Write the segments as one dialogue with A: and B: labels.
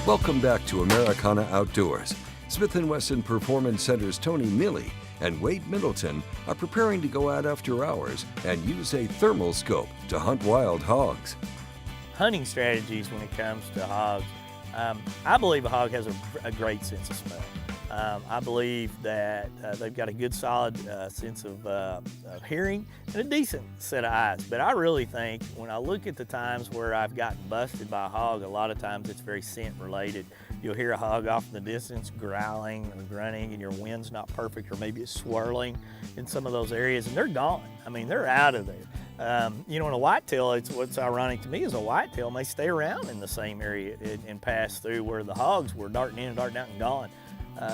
A: Welcome back to Americana Outdoors. Smith Wesson Performance Center's Tony Milley and Wade Middleton are preparing to go out after hours and use a thermal scope to hunt wild hogs.
B: Hunting strategies when it comes to hogs. I believe a hog has a great sense of smell. I believe that they've got a good solid sense of hearing and a decent set of eyes. But I really think when I look at the times where I've gotten busted by a hog, a lot of times it's very scent related. You'll hear a hog off in the distance growling or grunting and your wind's not perfect, or maybe it's swirling in some of those areas and they're gone. I mean, they're out of there. You know, in a whitetail, what's ironic to me is a whitetail may stay around in the same area and pass through where the hogs were darting in and darting out and gone.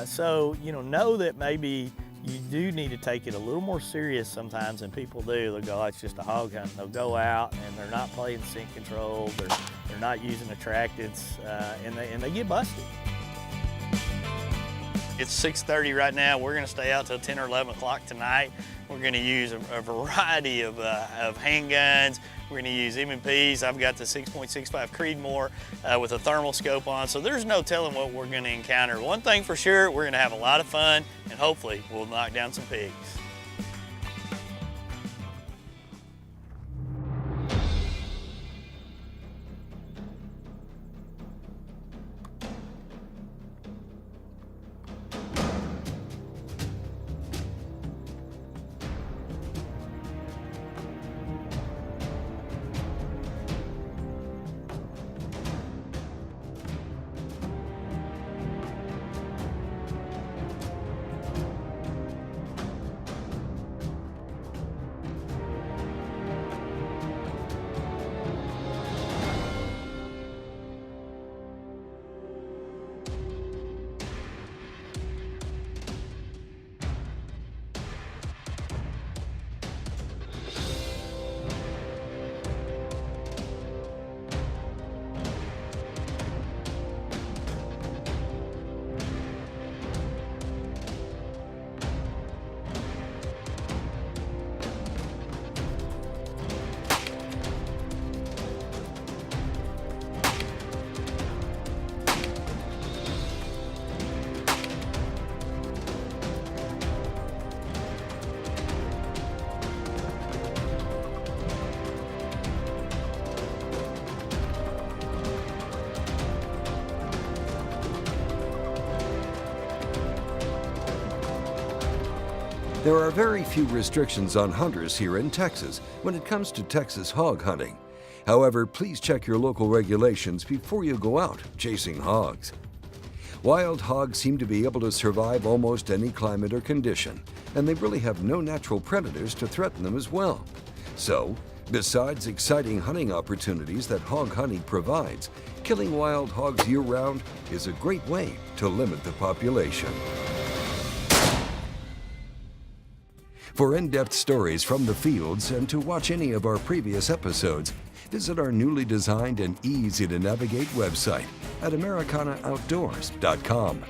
B: So, know that maybe you do need to take it a little more serious sometimes than people do. They'll go, oh, it's just a hog hunt. They'll go out and they're not playing scent control, they're not using attractants, and they get busted. It's 6:30 right now. We're gonna stay out till 10 or 11 o'clock tonight. We're gonna use a variety of handguns. We're gonna use M&Ps. I've got the 6.65 Creedmoor with a thermal scope on, so there's no telling what we're gonna encounter. One thing for sure, we're gonna have a lot of fun, and hopefully we'll knock down some pigs.
A: There are very few restrictions on hunters here in Texas when it comes to Texas hog hunting. However, please check your local regulations before you go out chasing hogs. Wild hogs seem to be able to survive almost any climate or condition, and they really have no natural predators to threaten them as well. So, besides exciting hunting opportunities that hog hunting provides, killing wild hogs year-round is a great way to limit the population. For in-depth stories from the fields and to watch any of our previous episodes, visit our newly designed and easy-to-navigate website at AmericanaOutdoors.com.